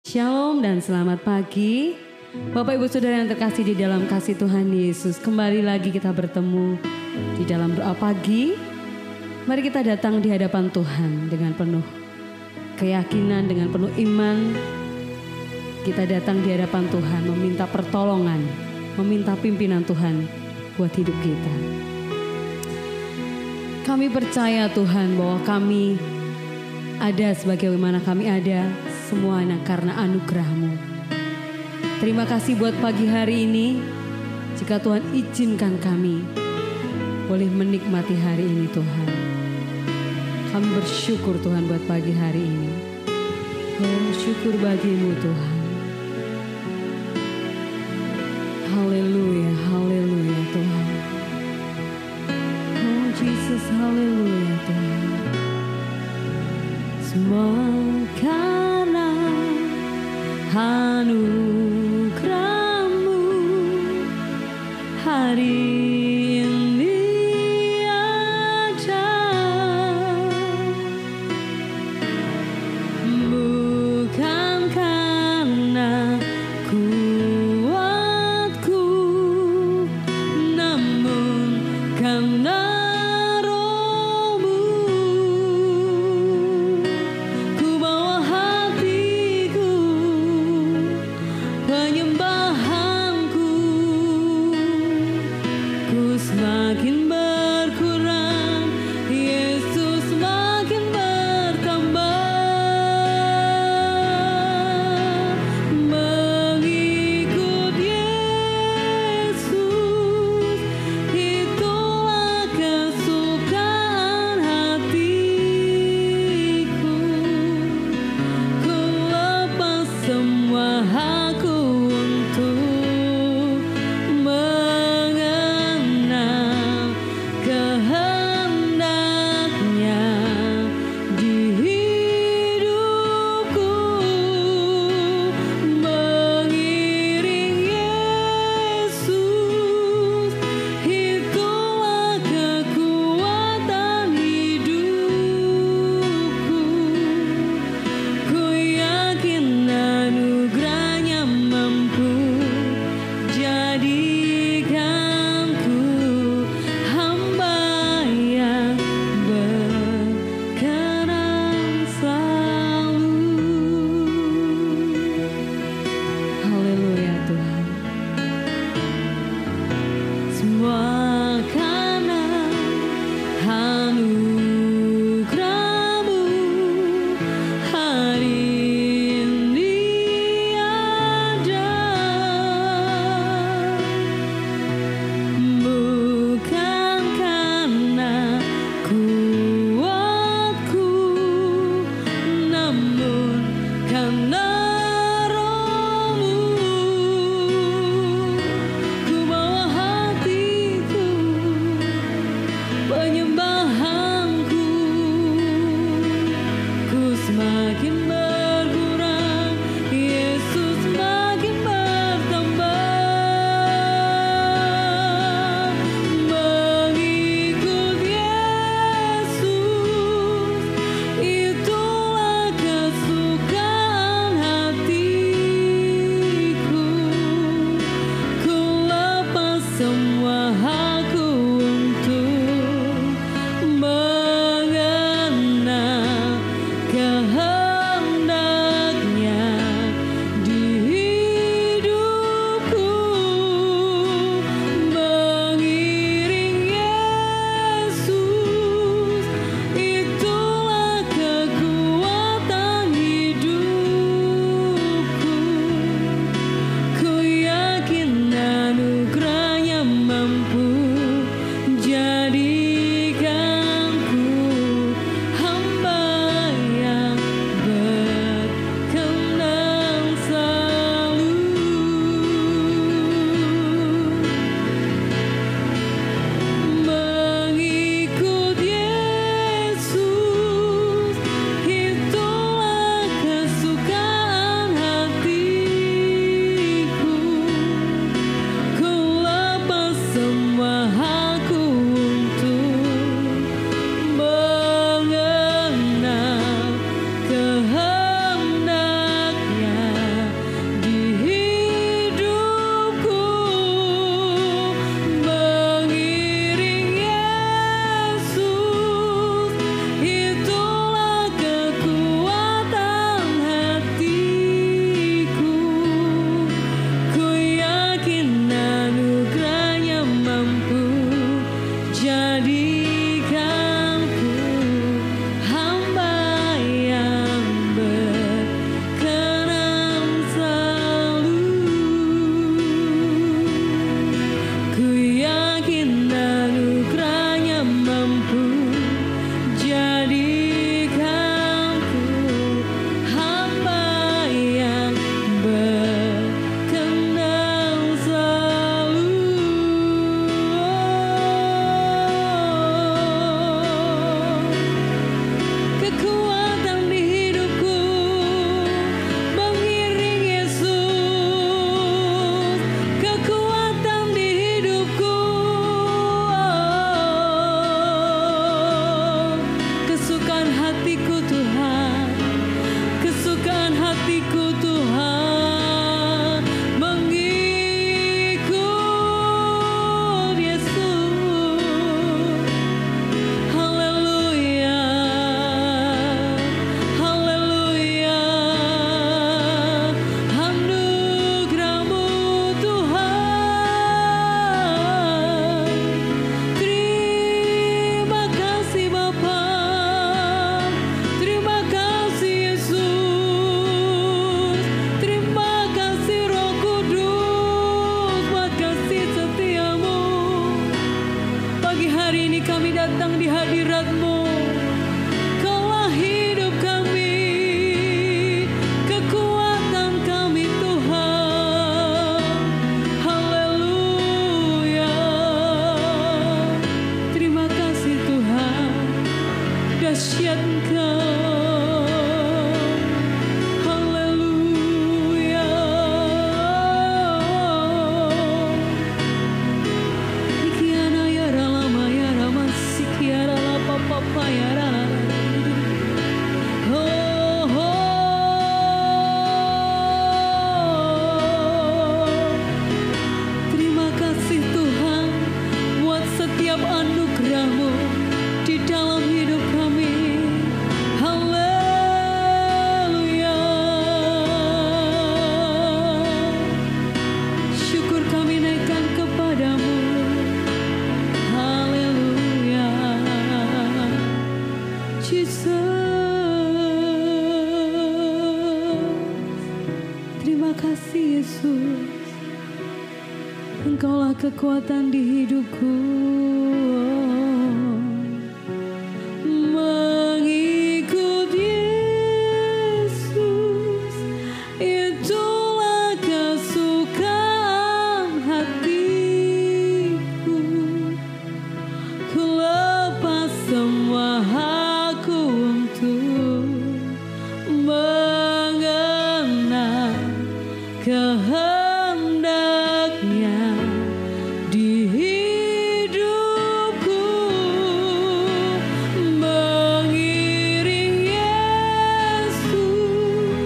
Shalom dan selamat pagi. Bapak Ibu Saudara yang terkasih di dalam kasih Tuhan Yesus. Kembali lagi kita bertemu di dalam doa pagi. Mari kita datang di hadapan Tuhan dengan penuh keyakinan, dengan penuh iman. Kita datang di hadapan Tuhan meminta pertolongan, meminta pimpinan Tuhan buat hidup kita. Kami percaya Tuhan bahwa kami ada sebagaimana kami ada, semuanya karena anugerah-Mu. Terima kasih buat pagi hari ini. Jika Tuhan izinkan kami boleh menikmati hari ini Tuhan. Kami bersyukur Tuhan buat pagi hari ini. Bersyukur bagi-Mu Tuhan. Haleluya, haleluya Tuhan. Oh Jesus, haleluya Tuhan. Semua karena anugerah-Mu hari ini ada. Bukan karena kuatku, namun karena Terima kasih Yesus. Engkaulah kekuatan di hidupku. Mengikut Yesus, itulah kesukaan hatiku. Ku lepas semua hakku untuk mengenal kehendaknya di hidupku. Mengiring Yesus,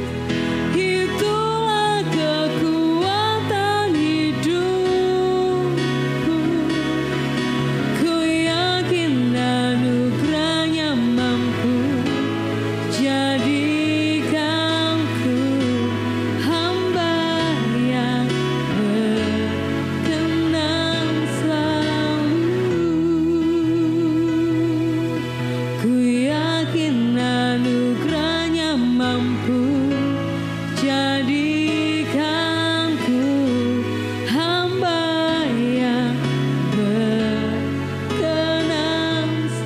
itulah kekuatan hidupku. Ku yakin anugerahnya mampu jadikanku hamba yang berkenan selalu. Ku yakin anugerahnya mampu jadikanku hamba yang berkenan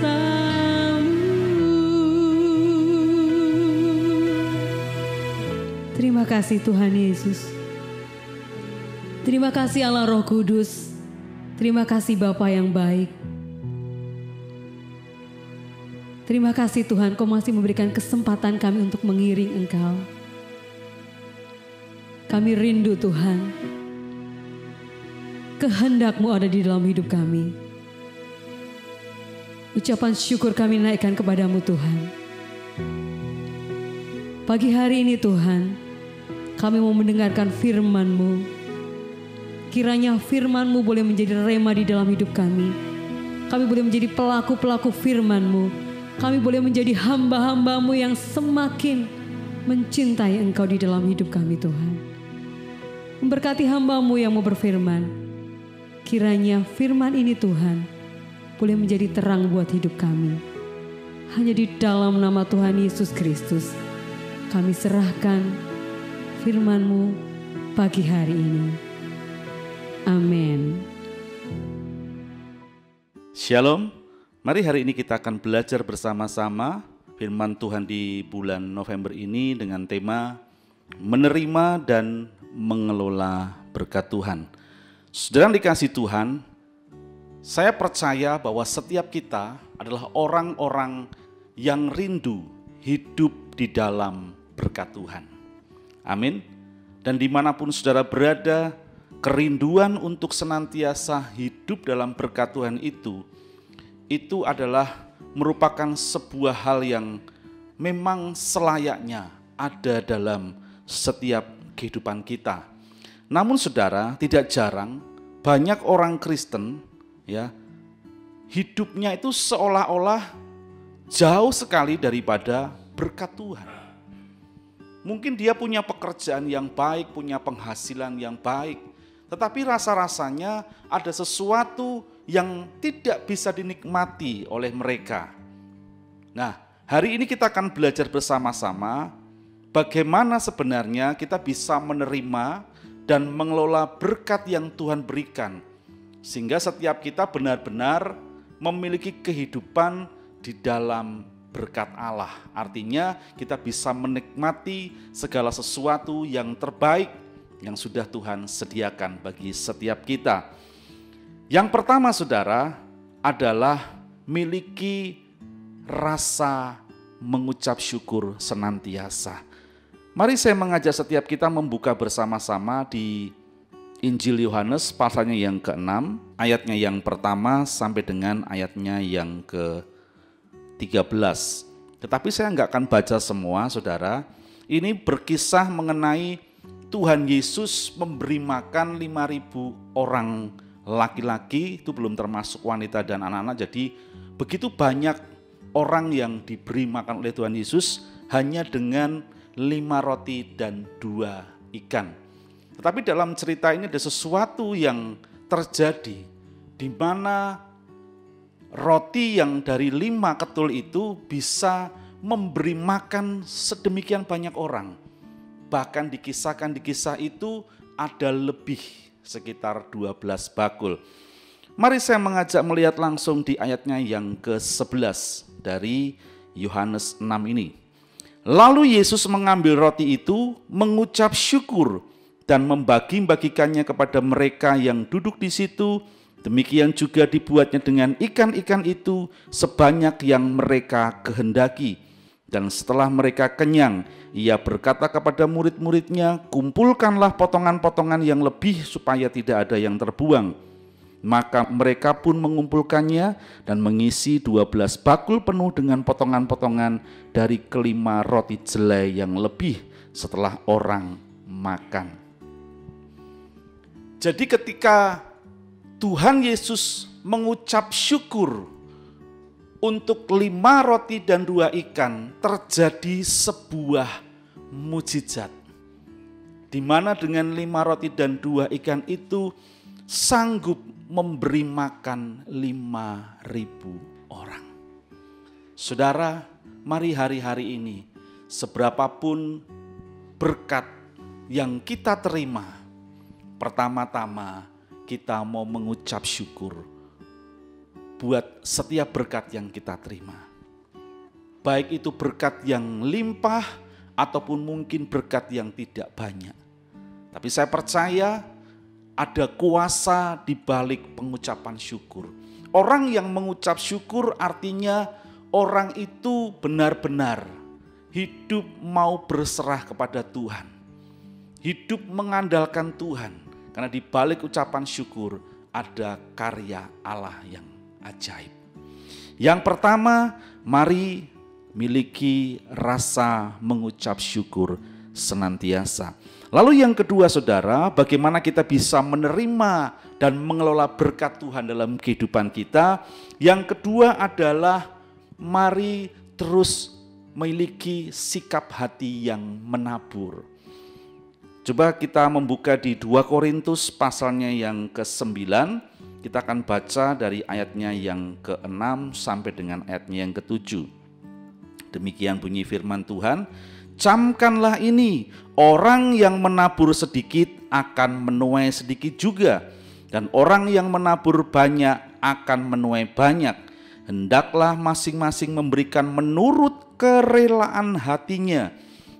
selalu. Terima kasih Tuhan Yesus. Terima kasih Allah Roh Kudus. Terima kasih Bapa yang baik. Terima kasih Tuhan, Kau masih memberikan kesempatan kami untuk mengiring Engkau. Kami rindu Tuhan, kehendak-Mu ada di dalam hidup kami. Ucapan syukur kami naikkan kepadamu Tuhan. Pagi hari ini Tuhan, kami mau mendengarkan firman-Mu. Kiranya firman-Mu boleh menjadi rema di dalam hidup kami. Kami boleh menjadi pelaku-pelaku firman-Mu. Kami boleh menjadi hamba-hamba-Mu yang semakin mencintai Engkau di dalam hidup kami Tuhan. Memberkati hamba-Mu yang mau berfirman. Kiranya firman ini Tuhan boleh menjadi terang buat hidup kami. Hanya di dalam nama Tuhan Yesus Kristus kami serahkan firman-Mu pagi hari ini. Amin. Shalom, mari hari ini kita akan belajar bersama-sama firman Tuhan di bulan November ini dengan tema menerima dan mengelola berkat Tuhan. Saudara yang dikasihi Tuhan, saya percaya bahwa setiap kita adalah orang-orang yang rindu hidup di dalam berkat Tuhan. Amin. Dan dimanapun saudara berada, kerinduan untuk senantiasa hidup dalam berkat Tuhan itu adalah merupakan sebuah hal yang memang selayaknya ada dalam setiap kehidupan kita. Namun saudara, tidak jarang banyak orang Kristen ya hidupnya itu seolah-olah jauh sekali daripada berkat Tuhan. Mungkin dia punya pekerjaan yang baik, punya penghasilan yang baik, tetapi rasa-rasanya ada sesuatu yang tidak bisa dinikmati oleh mereka. Nah, hari ini kita akan belajar bersama-sama bagaimana sebenarnya kita bisa menerima dan mengelola berkat yang Tuhan berikan, sehingga setiap kita benar-benar memiliki kehidupan di dalam berkat Allah. Artinya kita bisa menikmati segala sesuatu yang terbaik yang sudah Tuhan sediakan bagi setiap kita. Yang pertama saudara adalah miliki rasa mengucap syukur senantiasa. Mari saya mengajak setiap kita membuka bersama-sama di Injil Yohanes pasalnya yang ke-6, ayatnya yang pertama sampai dengan ayatnya yang ke-13. Tetapi saya nggak akan baca semua saudara. Ini berkisah mengenai Tuhan Yesus memberi makan 5.000 orang laki-laki, itu belum termasuk wanita dan anak-anak. Jadi begitu banyak orang yang diberi makan oleh Tuhan Yesus hanya dengan 5 roti dan 2 ikan. Tetapi dalam cerita ini ada sesuatu yang terjadi di mana roti yang dari 5 ketul itu bisa memberi makan sedemikian banyak orang. bahkan dikisahkan di kisah itu ada lebih sekitar 12 bakul. Mari saya mengajak melihat langsung di ayatnya yang ke-11 dari Yohanes 6 ini. Lalu Yesus mengambil roti itu, mengucap syukur dan membagi-bagikannya kepada mereka yang duduk di situ. Demikian juga dibuatnya dengan ikan-ikan itu sebanyak yang mereka kehendaki. Dan setelah mereka kenyang, ia berkata kepada murid-muridnya, kumpulkanlah potongan-potongan yang lebih supaya tidak ada yang terbuang. Maka mereka pun mengumpulkannya dan mengisi 12 bakul penuh dengan potongan-potongan dari kelima roti jelai yang lebih setelah orang makan. Jadi ketika Tuhan Yesus mengucap syukur untuk 5 roti dan 2 ikan, terjadi sebuah mujizat. Di mana dengan 5 roti dan 2 ikan itu sanggup memberi makan 5.000 orang. Saudara, mari hari-hari ini seberapapun berkat yang kita terima, pertama-tama kita mau mengucap syukur buat setiap berkat yang kita terima. Baik itu berkat yang limpah ataupun mungkin berkat yang tidak banyak. Tapi saya percaya ada kuasa di balik pengucapan syukur. Orang yang mengucap syukur artinya orang itu benar-benar hidup mau berserah kepada Tuhan. Hidup mengandalkan Tuhan. Karena di balik ucapan syukur ada karya Allah yang ajaib. Yang pertama, mari miliki rasa mengucap syukur senantiasa. Lalu yang kedua saudara, bagaimana kita bisa menerima dan mengelola berkat Tuhan dalam kehidupan kita. Yang kedua adalah mari terus memiliki sikap hati yang menabur. Coba kita membuka di 2 Korintus pasalnya yang ke-9. Kita akan baca dari ayatnya yang ke-6 sampai dengan ayatnya yang ke-7. Demikian bunyi firman Tuhan. Camkanlah ini, orang yang menabur sedikit akan menuai sedikit juga, dan orang yang menabur banyak akan menuai banyak. Hendaklah masing-masing memberikan menurut kerelaan hatinya,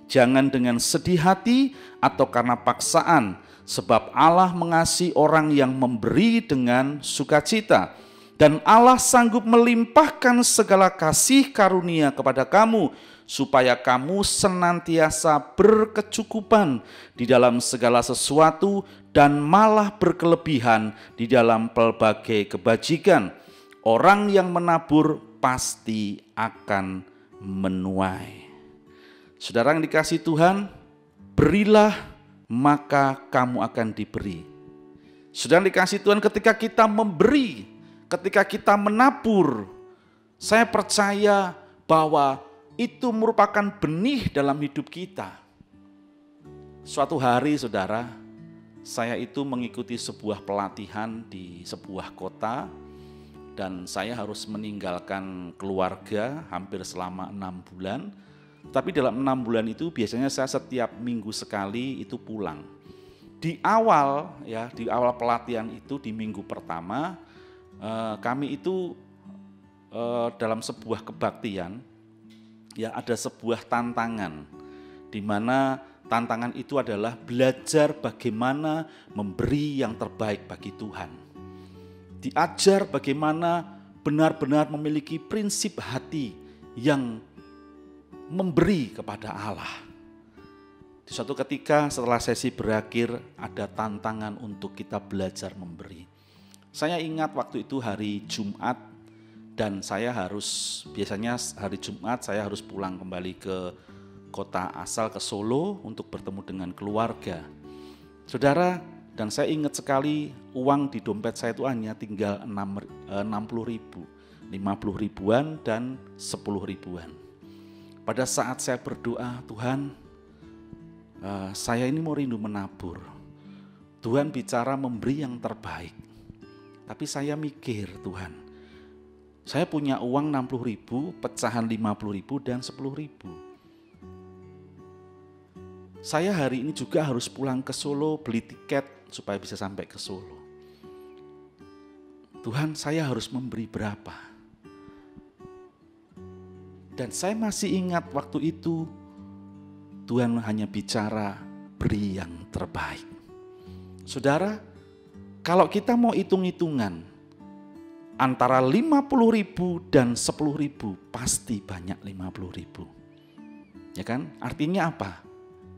jangan dengan sedih hati atau karena paksaan, sebab Allah mengasihi orang yang memberi dengan sukacita. Dan Allah sanggup melimpahkan segala kasih karunia kepada kamu, supaya kamu senantiasa berkecukupan di dalam segala sesuatu dan malah berkelebihan di dalam pelbagai kebajikan. Orang yang menabur pasti akan menuai. Saudara yang dikasihi Tuhan, berilah maka kamu akan diberi. Saudara yang dikasihi Tuhan, ketika kita memberi, ketika kita menabur, saya percaya bahwa itu merupakan benih dalam hidup kita. Suatu hari saudara, saya itu mengikuti sebuah pelatihan di sebuah kota dan saya harus meninggalkan keluarga hampir selama 6 bulan. Tapi dalam 6 bulan itu biasanya saya setiap minggu sekali itu pulang. Di awal pelatihan itu di minggu pertama kami itu dalam sebuah kebaktian. Ya, ada sebuah tantangan di mana tantangan itu adalah belajar bagaimana memberi yang terbaik bagi Tuhan. Diajar bagaimana benar-benar memiliki prinsip hati yang memberi kepada Allah. Di suatu ketika setelah sesi berakhir ada tantangan untuk kita belajar memberi. Saya ingat waktu itu hari Jumat. Dan saya biasanya hari Jumat saya harus pulang kembali ke kota asal, ke Solo untuk bertemu dengan keluarga. Saudara, dan saya ingat sekali uang di dompet saya itu hanya tinggal 60 ribu, 50 ribuan dan 10 ribuan. Pada saat saya berdoa, Tuhan, saya ini mau rindu menabur. Tuhan bicara memberi yang terbaik. Tapi saya mikir, Tuhan, saya punya uang 60 ribu, pecahan 50 ribu dan 10 ribu. Saya hari ini juga harus pulang ke Solo, beli tiket supaya bisa sampai ke Solo. Tuhan, saya harus memberi berapa? Dan saya masih ingat waktu itu Tuhan hanya bicara beri yang terbaik. Saudara, kalau kita mau hitung-hitungan antara 50.000 dan 10.000 pasti banyak 50.000. Ya kan? Artinya apa?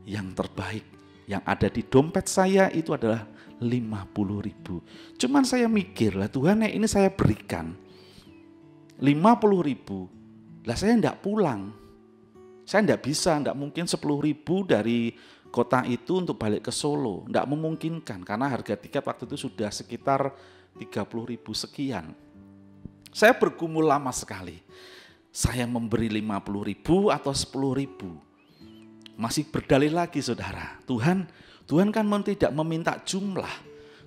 Yang terbaik yang ada di dompet saya itu adalah 50.000. Cuman saya mikir lah, Tuhan ini saya berikan 50.000. Lah saya enggak pulang. Saya enggak bisa, enggak mungkin 10.000 dari kota itu untuk balik ke Solo. Enggak memungkinkan karena harga tiket waktu itu sudah sekitar 30.000 sekian. Saya bergumul lama sekali. Saya memberi 50.000 atau 10.000. Masih berdalih lagi saudara. Tuhan kan tidak meminta jumlah.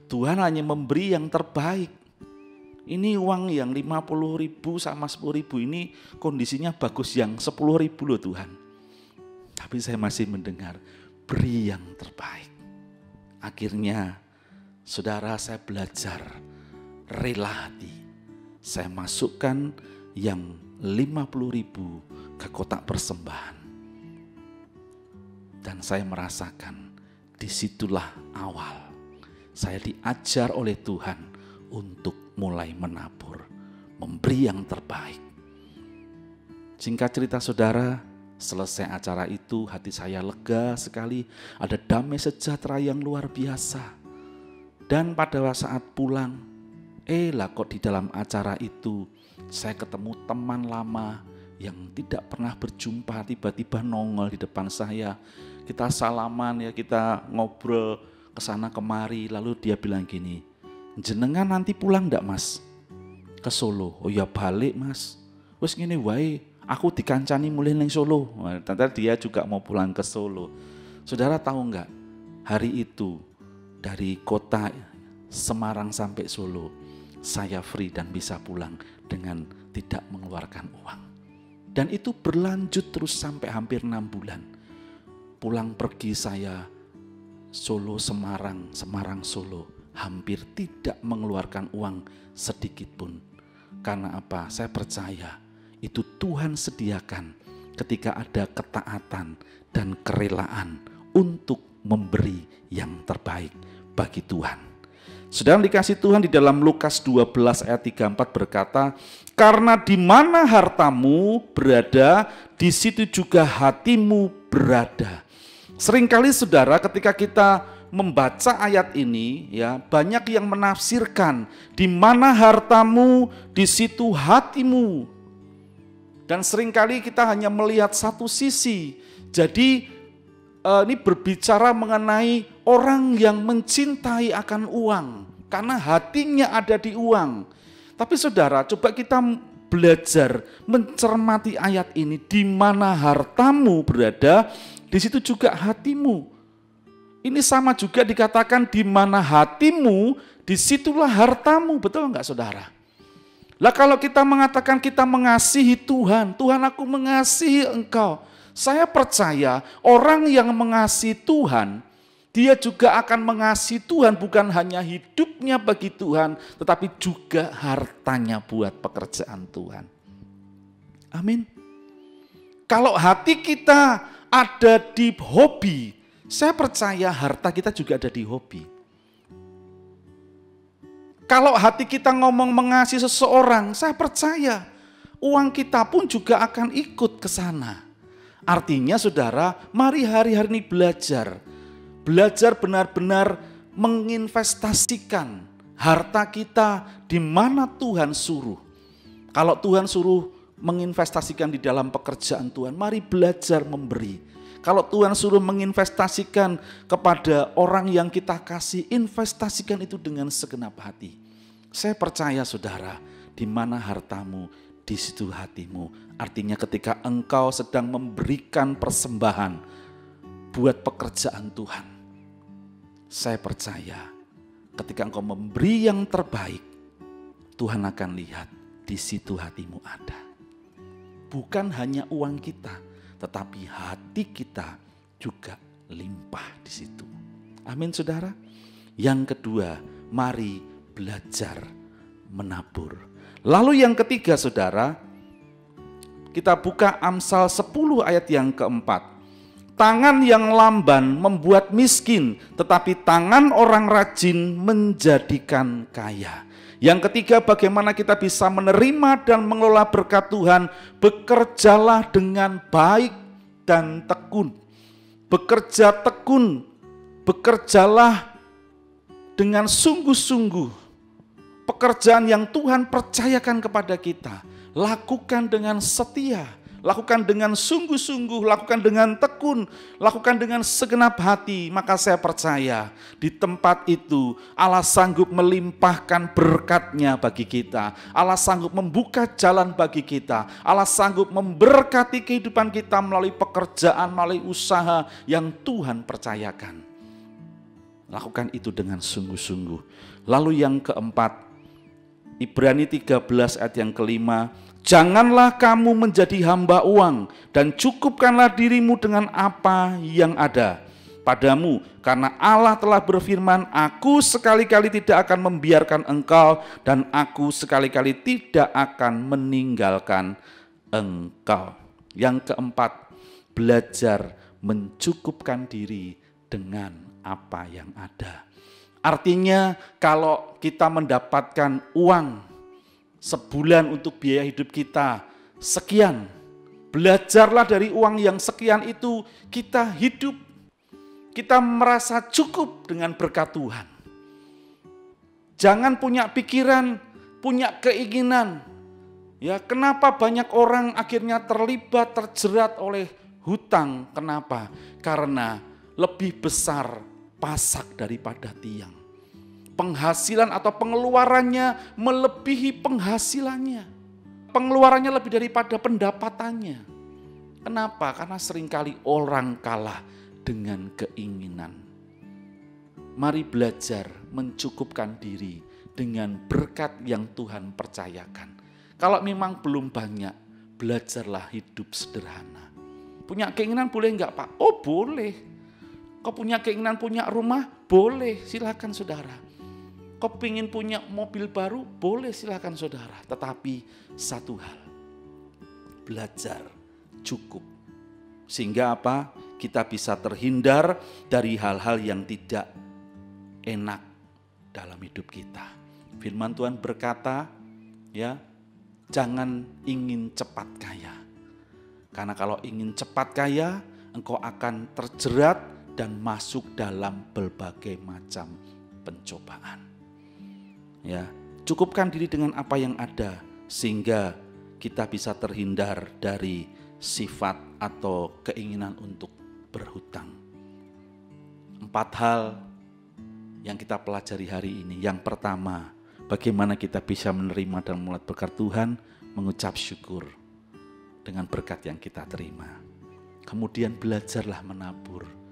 Tuhan hanya memberi yang terbaik. Ini uang yang 50.000 sama 10.000 ini kondisinya bagus, yang 10.000 loh Tuhan. Tapi saya masih mendengar beri yang terbaik. Akhirnya saudara, saya belajar rela hati. Saya masukkan yang 50.000 ke kotak persembahan. Dan saya merasakan disitulah awal saya diajar oleh Tuhan untuk mulai menabur, memberi yang terbaik. Singkat cerita saudara, selesai acara itu hati saya lega sekali, ada damai sejahtera yang luar biasa. Dan pada saat pulang, lah kok di dalam acara itu saya ketemu teman lama yang tidak pernah berjumpa, tiba-tiba nongol di depan saya. Kita salaman ya, kita ngobrol kesana kemari, lalu dia bilang gini, jenengan nanti pulang ndak Mas ke Solo? Oh ya balik Mas, wes ngene wae, aku dikancani mulai nang Solo. Ternyata dia juga mau pulang ke Solo. Saudara tahu nggak, hari itu dari kota Semarang sampai Solo saya free dan bisa pulang dengan tidak mengeluarkan uang. Dan itu berlanjut terus sampai hampir 6 bulan. Pulang pergi saya Solo Semarang, Semarang Solo, hampir tidak mengeluarkan uang sedikit pun. Karena apa? Saya percaya itu Tuhan sediakan ketika ada ketaatan dan kerelaan untuk memberi yang terbaik bagi Tuhan. Saudara dikasih Tuhan, di dalam Lukas 12 ayat 34 berkata, karena di mana hartamu berada, di situ juga hatimu berada. Seringkali saudara ketika kita membaca ayat ini ya, banyak yang menafsirkan di mana hartamu, di situ hatimu. Dan seringkali kita hanya melihat satu sisi. Jadi ini berbicara mengenai orang yang mencintai akan uang karena hatinya ada di uang. Tapi saudara, coba kita belajar mencermati ayat ini, di mana hartamu berada, di situ juga hatimu. Ini sama juga dikatakan di mana hatimu, disitulah hartamu. Betul enggak saudara? Lah kalau kita mengatakan kita mengasihi Tuhan, Tuhan aku mengasihi engkau. Saya percaya orang yang mengasihi Tuhan, dia juga akan mengasihi Tuhan bukan hanya hidupnya bagi Tuhan, tetapi juga hartanya buat pekerjaan Tuhan. Amin. Kalau hati kita ada di hobi, saya percaya harta kita juga ada di hobi. Kalau hati kita ngomong mengasihi seseorang, saya percaya uang kita pun juga akan ikut ke sana. Artinya saudara, mari hari-hari ini belajar benar-benar menginvestasikan harta kita di mana Tuhan suruh. Kalau Tuhan suruh menginvestasikan di dalam pekerjaan Tuhan, mari belajar memberi. Kalau Tuhan suruh menginvestasikan kepada orang yang kita kasih, investasikan itu dengan segenap hati. Saya percaya saudara, di mana hartamu, di situ hatimu. Artinya ketika engkau sedang memberikan persembahan buat pekerjaan Tuhan, saya percaya ketika engkau memberi yang terbaik, Tuhan akan lihat di situ hatimu ada. Bukan hanya uang kita, tetapi hati kita juga limpah di situ. Amin saudara. Yang kedua, mari belajar menabur. Lalu yang ketiga saudara, kita buka Amsal 10 ayat yang keempat. Tangan yang lamban membuat miskin, tetapi tangan orang rajin menjadikan kaya. Yang ketiga, bagaimana kita bisa menerima dan mengelola berkat Tuhan. Bekerjalah dengan baik dan tekun. Bekerja tekun, bekerjalah dengan sungguh-sungguh. Pekerjaan yang Tuhan percayakan kepada kita, lakukan dengan setia, lakukan dengan sungguh-sungguh, lakukan dengan tekun, lakukan dengan segenap hati. Maka saya percaya di tempat itu Allah sanggup melimpahkan berkat-Nya bagi kita. Allah sanggup membuka jalan bagi kita. Allah sanggup memberkati kehidupan kita melalui pekerjaan, melalui usaha yang Tuhan percayakan. Lakukan itu dengan sungguh-sungguh. Lalu yang keempat, Ibrani 13 ayat yang kelima, janganlah kamu menjadi hamba uang dan cukupkanlah dirimu dengan apa yang ada padamu. Karena Allah telah berfirman, aku sekali-kali tidak akan membiarkan engkau dan aku sekali-kali tidak akan meninggalkan engkau. Yang keempat, belajar mencukupkan diri dengan apa yang ada. Artinya kalau kita mendapatkan uang sebulan untuk biaya hidup kita sekian, belajarlah dari uang yang sekian itu kita hidup, kita merasa cukup dengan berkat Tuhan. Jangan punya pikiran, punya keinginan. Ya, kenapa banyak orang akhirnya terlibat, terjerat oleh hutang? Kenapa? Karena lebih besar pasak daripada tiang. Penghasilan atau pengeluarannya melebihi penghasilannya. Pengeluarannya lebih daripada pendapatannya. Kenapa? Karena seringkali orang kalah dengan keinginan. Mari belajar mencukupkan diri dengan berkat yang Tuhan percayakan. Kalau memang belum banyak, belajarlah hidup sederhana. Punya keinginan boleh enggak Pak? Oh boleh. Kau punya keinginan punya rumah? Boleh, silakan saudara. Kau ingin punya mobil baru? Boleh, silakan saudara. Tetapi satu hal, belajar cukup. Sehingga apa? Kita bisa terhindar dari hal-hal yang tidak enak dalam hidup kita. Firman Tuhan berkata, ya, jangan ingin cepat kaya. Karena kalau ingin cepat kaya, engkau akan terjerat dan masuk dalam berbagai macam pencobaan. Ya, cukupkan diri dengan apa yang ada sehingga kita bisa terhindar dari sifat atau keinginan untuk berhutang. 4 hal yang kita pelajari hari ini. Yang pertama, bagaimana kita bisa menerima dan melihat berkat Tuhan, mengucap syukur dengan berkat yang kita terima. Kemudian belajarlah menabur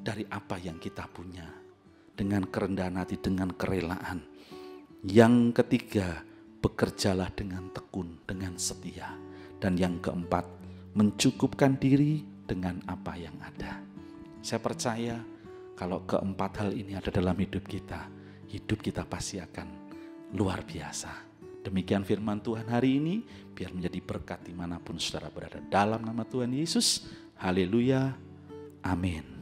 dari apa yang kita punya dengan kerendahan hati, dengan kerelaan. Yang ketiga, bekerjalah dengan tekun, dengan setia. Dan yang keempat, mencukupkan diri dengan apa yang ada. Saya percaya kalau keempat hal ini ada dalam hidup kita pasti akan luar biasa. Demikian firman Tuhan hari ini, biar menjadi berkat dimanapun saudara berada. Dalam nama Tuhan Yesus, haleluya, amin.